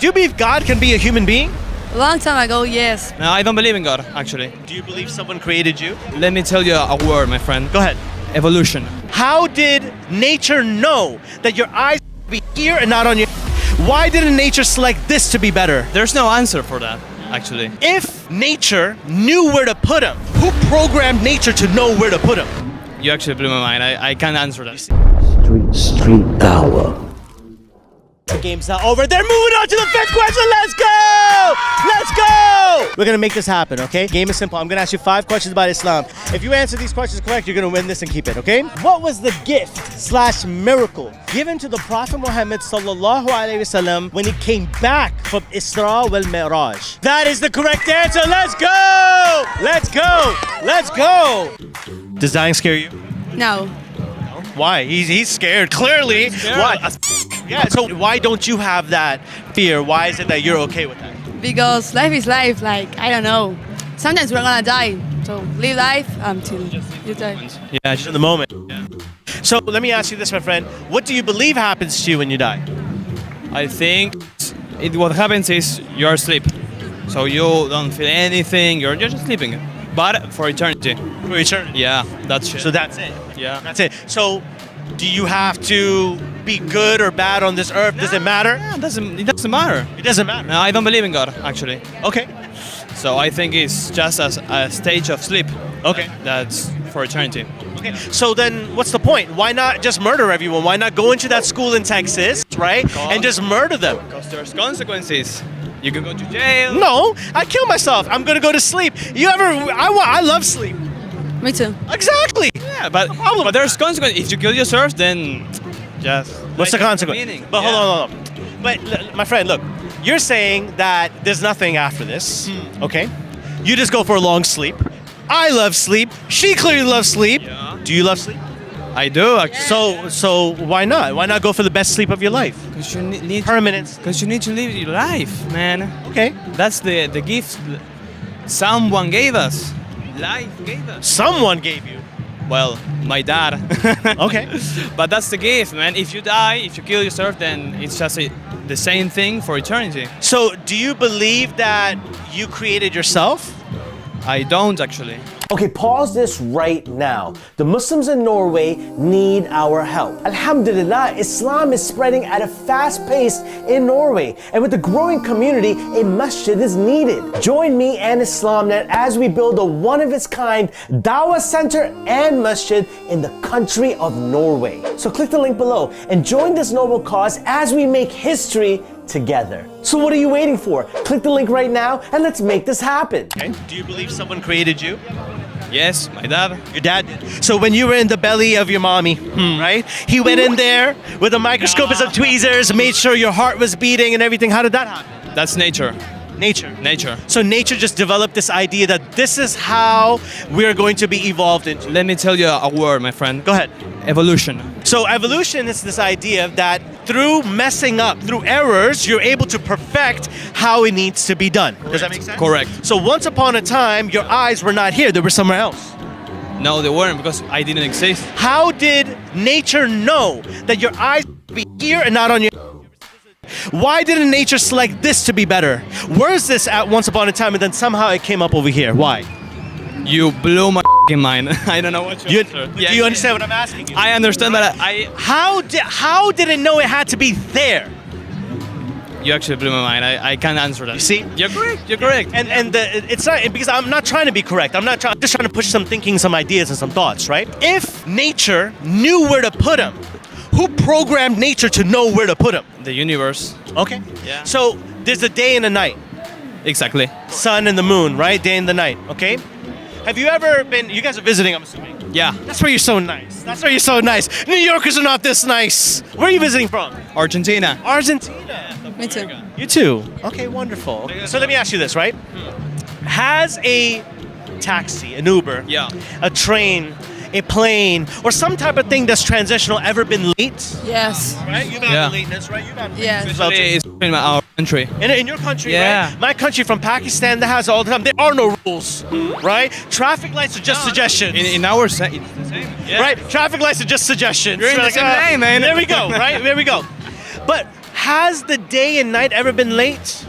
Do you believe God can be a human being? A long time ago, yes. No, I don't believe in God, actually. Do you believe someone created you? Let me tell you a word, my friend. Go ahead. Evolution. How did nature know that your eyes would be here and not on your... Why didn't nature select this to be better? There's no answer for that, actually. If nature knew where to put them, who programmed nature to know where to put them? You actually blew my mind. I can't answer that. Street DAWAH. The game's not over. They're moving on to the fifth question. Let's go! Let's go! We're gonna make this happen, okay? Game is simple. I'm gonna ask you 5 questions about Islam. If you answer these questions correct, you're gonna win this and keep it, okay? What was the gift/miracle given to the Prophet Muhammad sallallahu alaihi wasallam when he came back from Isra wal Mi'raj? That is the correct answer. Let's go! Let's go! Let's go! Does dying scare you? No. Why? He's scared, clearly. Why? Yeah, so why don't you have that fear? Why is it that you're okay with that? Because life is life, like, I don't know. Sometimes we're gonna die. So live life until you die. Yeah, just in the moment. Yeah. So let me ask you this, my friend. What do you believe happens to you when you die? I think what happens is you're asleep. So you don't feel anything, you're just sleeping. But for eternity. For eternity? Yeah, that's it. So that's it? Yeah. That's it. So do you have to be good or bad on this earth? Does it matter? Yeah, it doesn't matter. It doesn't matter? No, I don't believe in God, actually. Okay. So I think it's just a stage of sleep. Okay. That's for eternity. Okay. So then what's the point? Why not just murder everyone? Why not go into that school in Texas, right? And just murder them? Because there's consequences. You can go to jail. No, I kill myself. I'm gonna go to sleep. I love sleep. Me too. Exactly. Yeah, but there's consequences. If you kill yourself, then just... What's the consequence? But hold on. But my friend, look, you're saying that there's nothing after this, okay? You just go for a long sleep. I love sleep. She clearly loves sleep. Yeah. Do you love sleep? I do, actually. So why not? Why not go for the best sleep of your life? Because you need Permanence. Because you need to live your life, man. Okay. That's the gift someone gave us. Life gave us. Someone gave you. Well, my dad. Okay. But that's the gift, man. If you die, if you kill yourself, then it's just the same thing for eternity. So do you believe that you created yourself? I don't, actually. Okay, pause this right now. The Muslims in Norway need our help. Alhamdulillah, Islam is spreading at a fast pace in Norway. And with the growing community, a masjid is needed. Join me and IslamNet as we build a one-of-its-kind Dawah center and masjid in the country of Norway. So click the link below and join this noble cause as we make history together. So what are you waiting for? Click the link right now and let's make this happen. Okay. Do you believe someone created you? Yes, my dad. Your dad did. So when you were in the belly of your mommy, right? He went in there with a microscope and some tweezers, made sure your heart was beating and everything. How did that happen? That's nature. Nature. So nature just developed this idea that this is how we're going to be evolved into. Let me tell you a word, my friend. Go ahead. Evolution. So evolution is this idea that through messing up, through errors, you're able to perfect how it needs to be done. Does that make sense? Correct. So once upon a time, your eyes were not here, they were somewhere else. No, they weren't, because I didn't exist. How did nature know that your eyes would be here and not on your... Why didn't nature select this to be better? Where is this at once upon a time and then somehow it came up over here? Why? You blew my mind. I don't know what Do you understand what I'm asking you? I understand, but How did it know it had to be there? You actually blew my mind. I can't answer that. You see? You're correct. You're correct. And it's not, because I'm not trying to be correct. I'm just trying to push some thinking, some ideas, and some thoughts, right? If nature knew where to put them, who programmed nature to know where to put them? The universe. Okay. Yeah. So there's a day and a night. Exactly. Sun and the moon, right? Day and the night. Okay. Have you ever been? You guys are visiting, I'm assuming. Yeah. That's where you're so nice. That's where you're so nice. New Yorkers are not this nice. Where are you visiting from? Argentina. Argentina. Me too. You too. Okay, wonderful. So let me ask you this, right? Has a taxi, an Uber, Yeah. a train, a plane, or some type of thing that's transitional ever been late? Yes. Right? You've had lateness, right? You've had Yes. as well, too. It's in our country. In your country, Yeah. right? My country from Pakistan, that has all the time. There are no rules, right? Traffic lights are just suggestions. In our it's the same. Yeah. Right? Traffic lights are just suggestions. You're in the same lane, man. There we go, right? There we go. But has the day and night ever been late?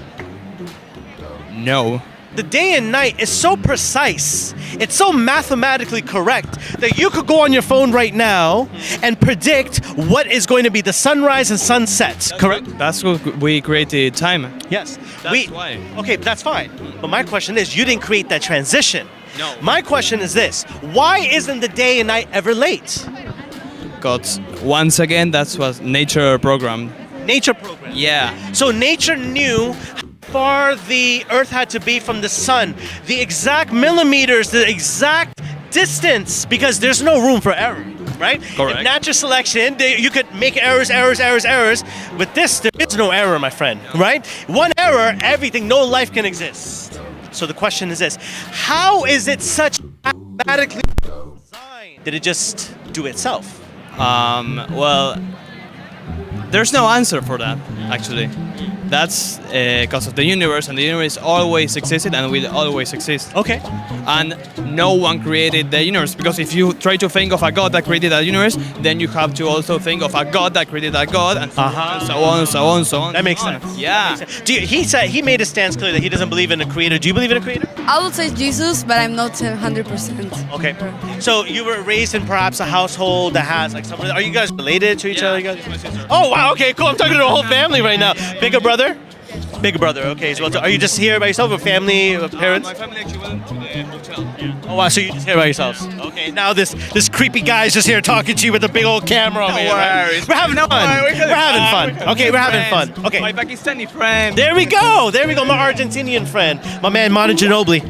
No. The day and night is so precise, it's so mathematically correct that you could go on your phone right now and predict what is going to be the sunrise and sunset, correct? That's what we created time. Yes. That's why. Okay, that's fine. But my question is, you didn't create that transition. No. My question is this, why isn't the day and night ever late? Because once again, that's what nature programmed. Nature program. Yeah. So nature knew how far the Earth had to be from the sun, the exact millimeters, the exact distance, because there's no room for error, right? Correct. In natural selection, you could make errors. With this, there is no error, my friend, right? One error, everything, no life can exist. So the question is this, how is it such mathematically designed? Did it just do itself? Well, there's no answer for that, actually. That's because of the universe, and the universe always existed and will always exist. Okay. And no one created the universe, because if you try to think of a God that created a universe, then you have to also think of a God that created a God, and so on, and so on, and so on. That makes so on. sense. Yeah. That makes sense. He made a stance clear that he doesn't believe in a creator. Do you believe in a creator? I would say Jesus, but I'm not 100%. Okay. So you were raised in perhaps a household that has like someone. Are you guys related to each other? You guys? My sister. Oh wow. Okay. Cool. I'm talking to the whole family right now. Bigger brother. Bigger brother. Okay. As well. Are you just here by yourself, or family, or parents? My family actually went to the hotel. Oh wow. So you're just here by yourselves. Okay. Now this creepy guy's just here talking to you with a big old camera over here. Right? worries. We're having fun. We're having fun. Okay. We're having fun. Okay. My Pakistani friend. There we go. There we go. My Argentinian friend, my man Manu Ginobili.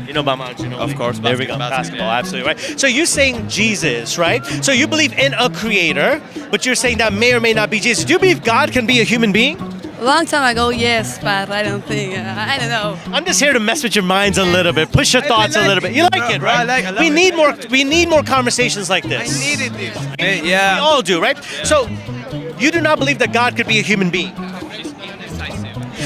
You know about Manu Ginobili? Of course. There we go. Basketball, Basketball, absolutely right. So you're saying Jesus, right? So you believe in a creator, but you're saying that may or may not be Jesus. Do you believe God can be a human being? A long time ago, yes, but I don't think. I don't know. I'm just here to mess with your minds a little bit, push your thoughts a little bit. You like it, right? I love we it. need more conversations like this. I needed this. We Yeah. all do, right? So you do not believe that God could be a human being.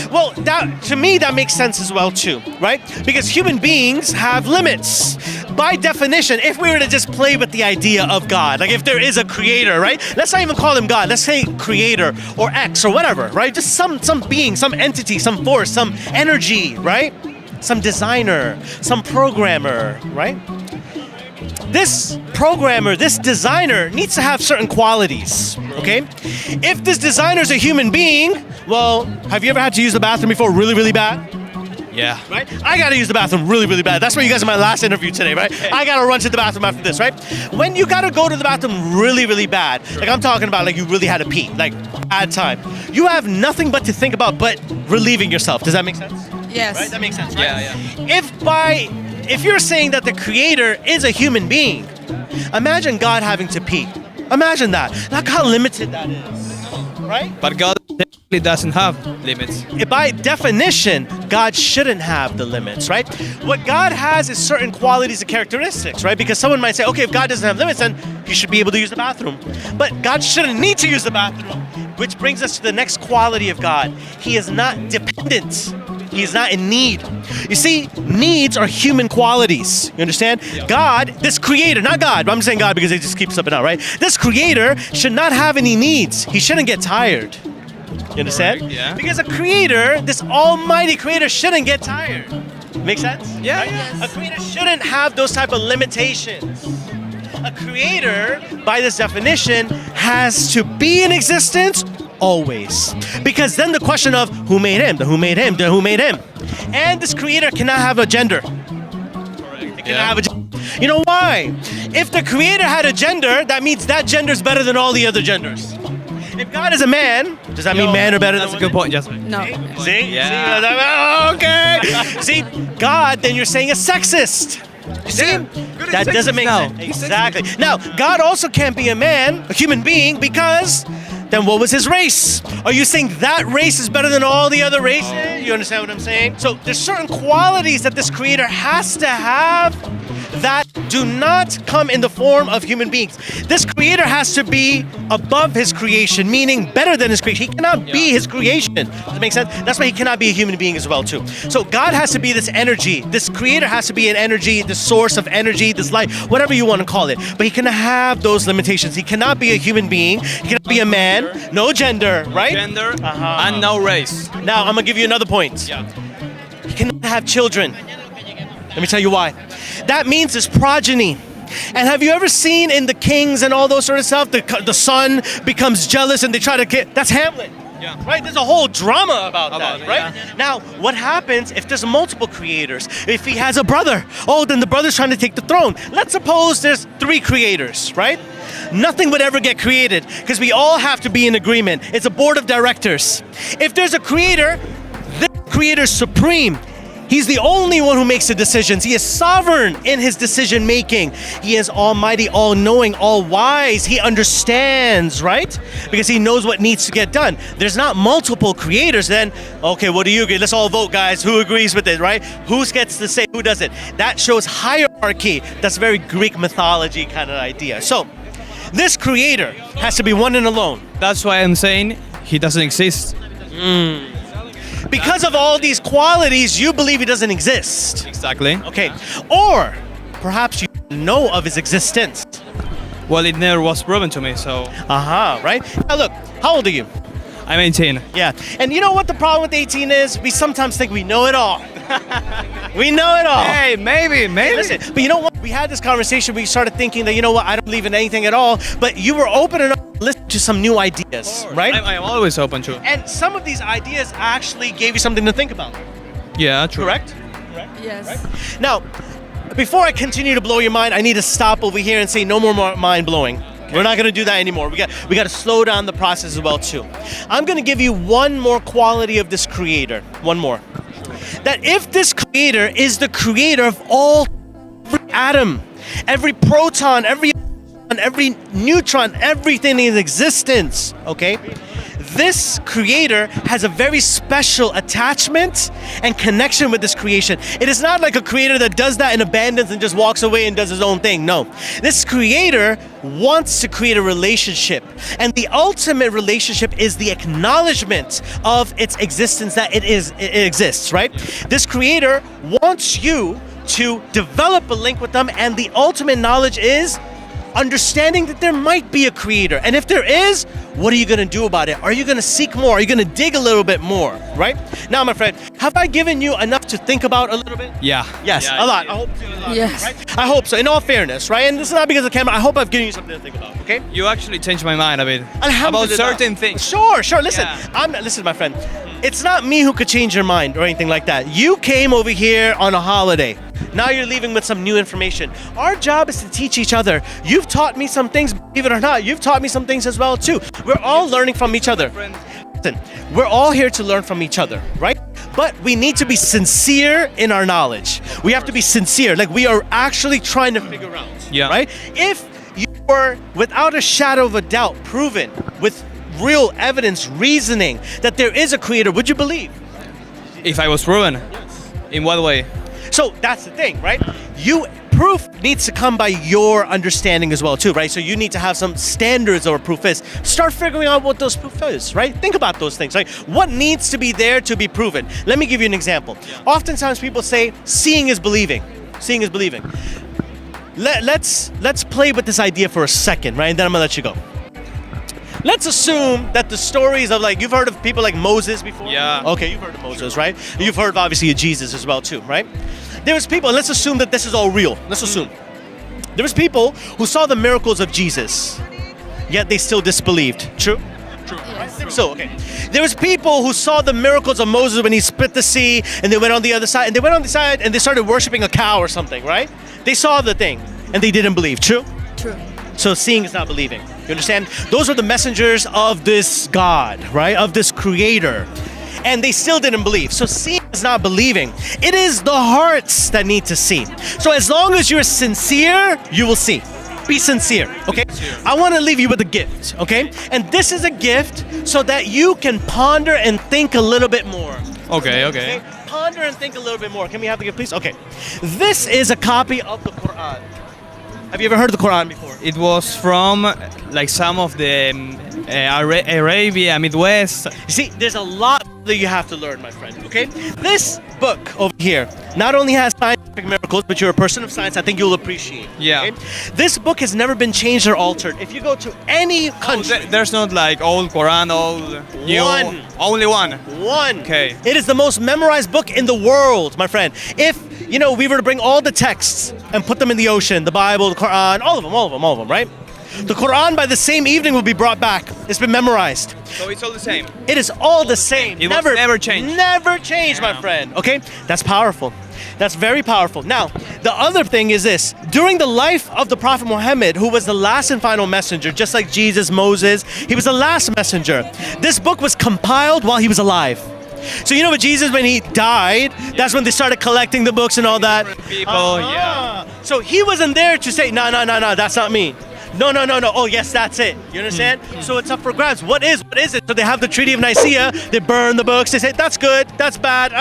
Well, to me, that makes sense as well, too, right? Because human beings have limits. By definition, if we were to just play with the idea of God, like if there is a creator, right? Let's not even call him God. Let's say creator or X or whatever, right? Just some being, some entity, some force, some energy, right? Some designer, some programmer, right? This programmer, this designer needs to have certain qualities, okay? If this designer is a human being, well, have you ever had to use the bathroom before really, really bad? Yeah. Right? I gotta use the bathroom really, really bad. That's why you guys are my last interview today, right? I gotta run to the bathroom after this, right? When you gotta go to the bathroom really, really bad, like I'm talking about like you really had to pee, like bad time, you have nothing but to think about but relieving yourself. Does that make sense? Yes. Right? That makes sense, right? Yeah. If you're saying that the creator is a human being, imagine God having to pee. Imagine that. Look how limited that is, right? But God technically doesn't have limits. By definition, God shouldn't have the limits, right? What God has is certain qualities and characteristics, right? Because someone might say, okay, if God doesn't have limits, then he should be able to use the bathroom. But God shouldn't need to use the bathroom, which brings us to the next quality of God. He is not dependent. He is not in need. You see, needs are human qualities. You understand? Yeah. God, this creator, not God, but I'm saying God because it just keeps slipping out, right? This creator should not have any needs. He shouldn't get tired. You understand? Correct, yeah. Because a creator, this almighty creator, shouldn't get tired. Make sense? Yeah, Right? yeah. A creator shouldn't have those type of limitations. A creator, by this definition, has to be in existence always. Because then the question of who made him, the who made him, the who made him. And this creator cannot have a gender. It cannot have a gender. You know why? If the creator had a gender, that means that gender is better than all the other genders. If God is a man, does that mean men are better That's than a good women? point, Jasmine. No. See? Yeah. See? Okay. See, God, then you're saying is sexist. You see? That doesn't make now. sense. Exactly. Now, God also can't be a man, a human being, because then what was his race? Are you saying that race is better than all the other races? You understand what I'm saying? So there's certain qualities that this creator has to have that do not come in the form of human beings. This creator has to be above his creation, meaning better than his creation. He cannot be his creation. Does that make sense? That's why he cannot be a human being as well too. So God has to be this energy. This creator has to be an energy, the source of energy, this light, whatever you want to call it. But he cannot have those limitations. He cannot be a human being. He cannot be a man. No gender, right? Gender and no race. Now I'm gonna give you another point. Yeah. He cannot have children. Let me tell you why. That means his progeny. And have you ever seen in the Kings and all those sort of stuff, the son becomes jealous and they try to get, that's Hamlet. Yeah. Right? There's a whole drama about that, it, right? yeah. Now, what happens if there's multiple creators? If he has a brother, oh, then the brother's trying to take the throne. Let's suppose there's 3 creators, right? Nothing would ever get created because we all have to be in agreement. It's a board of directors. If there's a creator, this creator's supreme. He's the only one who makes the decisions. He is sovereign in his decision making. He is almighty, all-knowing, all-wise. He understands, right? Because he knows what needs to get done. There's not multiple creators then. Okay, what do you agree? Let's all vote, guys. Who agrees with it, right? Who gets to say who does it? That shows hierarchy. That's very Greek mythology kind of idea. So, this creator has to be one and alone. That's why I'm saying he doesn't exist. Because of all these qualities, you believe he doesn't exist. Exactly. Okay. Or perhaps you know of his existence. Well, it never was proven to me, so Right? Now look, how old are you? I'm 18. Yeah. And you know what the problem with 18 is? We sometimes think we know it all. We know it all. Hey, maybe. Listen, but you know what? We had this conversation. We started thinking that, you know what, I don't believe in anything at all. But you were open enough to listen to some new ideas, right? I'm always open to it. And some of these ideas actually gave you something to think about. Yeah, true. Correct? Yes. Now, before I continue to blow your mind, I need to stop over here and say no more mind blowing. We're not going to do that anymore. We got to slow down the process as well too. I'm going to give you one more quality of this creator. One more. That if this creator is the creator of every atom, every proton, every neutron, everything in existence, okay? This creator has a very special attachment and connection with this creation. It is not like a creator that does that and abandons and just walks away and does his own thing. No. This creator wants to create a relationship. And the ultimate relationship is the acknowledgement of its existence, that it exists, right? This creator wants you to develop a link with them, and the ultimate knowledge is understanding that there might be a creator. And if there is, what are you going to do about it? Are you going to seek more? Are you going to dig a little bit more, right? Now, my friend, have I given you enough to think about a little bit? Yeah. Yes, Yeah, a lot. I hope so, a lot, Yes. right? I hope so, in all fairness, right? And this is not because of the camera. I hope I've given you something to think about, okay? You actually changed my mind a bit about Alhamdulillah. certain things. Sure. Listen, Yeah. listen, my friend. It's not me who could change your mind or anything like that. You came over here on a holiday. Now you're leaving with some new information. Our job is to teach each other. You've taught me some things, believe it or not. You've taught me some things as well too. We're all learning from each other. Listen, we're all here to learn from each other, right? But we need to be sincere in our knowledge. We have to be sincere, like we are actually trying to figure out, Yeah. right? If you were, without a shadow of a doubt, proven with real evidence, reasoning, that there is a creator, would you believe? If I was proven, in what way? So that's the thing, right? Proof needs to come by your understanding as well too, right? So you need to have some standards of what proof is. Start figuring out what those proof is, right? Think about those things, right? What needs to be there to be proven? Let me give you an example. Oftentimes people say, seeing is believing. Seeing is believing. Let's play with this idea for a second, right? And then I'm gonna let you go. Let's assume that the stories of, like, you've heard of people like Moses before? Yeah. Okay, you've heard of Moses, right? You've heard obviously of Jesus as well too, right? There was people, let's assume that this is all real. Let's assume. There was people who saw the miracles of Jesus, yet they still disbelieved. True? True. Yes. So, okay. There was people who saw the miracles of Moses when he split the sea, and they went on the other side, and they went on the side and they started worshiping a cow or something, right? They saw the thing, and they didn't believe. True? True. So seeing is not believing. You understand? Those are the messengers of this God, right? Of this creator. And they still didn't believe. So seeing is not believing. It is the hearts that need to see. So as long as you're sincere, you will see. Be sincere, okay? I want to leave you with a gift, okay? And this is a gift so that you can ponder and think a little bit more. Okay. Ponder and think a little bit more. Can we have the gift, please? Okay. This is a copy of the Qur'an. Have you ever heard the Quran before? It was from like some of the Arabia, Midwest. You see, there's a lot that you have to learn, my friend, okay? This book over here not only has scientific miracles, but you're a person of science, I think you'll appreciate. Yeah. Okay? This book has never been changed or altered. If you go to any country... There's not like old Quran, old new. One. Only one. One. Okay. It is the most memorized book in the world, my friend. If, you know, we were to bring all the texts and put them in the ocean, the Bible, the Quran, all of them, right? The Quran by the same evening will be brought back. It's been memorized. So it's all the same. It is all the same. It will never change. Never change, my friend. Okay? That's powerful. That's very powerful. Now, the other thing is this. During the life of the Prophet Muhammad, who was the last and final messenger, just like Jesus, Moses, he was the last messenger. This book was compiled while he was alive. So you know, with Jesus, when he died, that's when they started collecting the books and all that. People, yeah. So he wasn't there to say, no, that's not me. No. Oh, yes, that's it. You understand? So it's up for grabs. What is it? So they have the Treaty of Nicaea. They burn the books. They say, that's good. That's bad.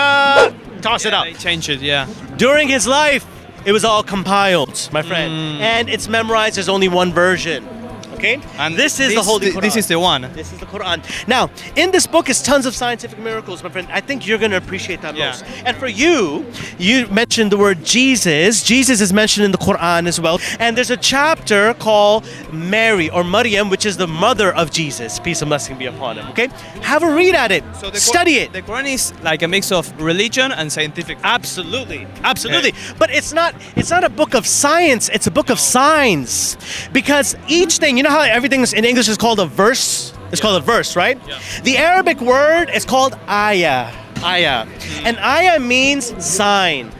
Toss it out. They change it, yeah. During his life, it was all compiled, my friend. And it's memorized. There's only one version. Okay? And this is the Holy Quran. This is the one. This is the Quran. Now, in this book is tons of scientific miracles, my friend. I think you're going to appreciate that most. And for you, you mentioned the word Jesus. Jesus is mentioned in the Quran as well. And there's a chapter called Mary or Maryam, which is the mother of Jesus. Peace and blessing be upon him. Okay? Have a read at it. So Study it. The Quran is like a mix of religion and scientific. Absolutely. But it's not a book of science, it's a book of signs. Because each thing, you know how everything's in English is called a verse? It's called a verse, right? Yeah. The Arabic word is called ayah. And ayah means sign.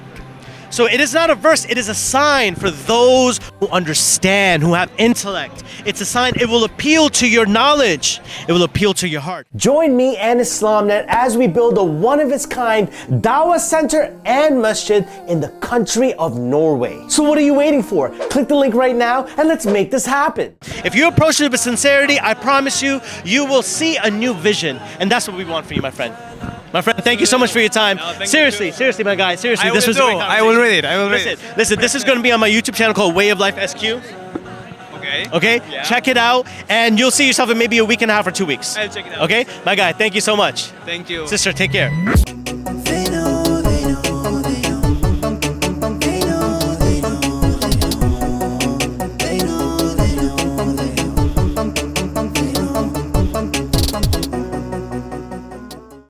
So it is not a verse, it is a sign for those who understand, who have intellect. It's a sign, it will appeal to your knowledge. It will appeal to your heart. Join me and IslamNet as we build a one-of-its-kind Dawah Center and Masjid in the country of Norway. So what are you waiting for? Click the link right now and let's make this happen. If you approach it with sincerity, I promise you, you will see a new vision. And that's what we want for you, my friend. My friend, thank you so much for your time. No, seriously, my guy. Seriously, I this was a great I will read it. Listen, this is going to be on my YouTube channel called Way of Life SQ. Okay? Yeah. Check it out, and you'll see yourself in maybe a week and a half or 2 weeks. I'll check it out. Okay? My guy, thank you so much. Thank you. Sister, take care.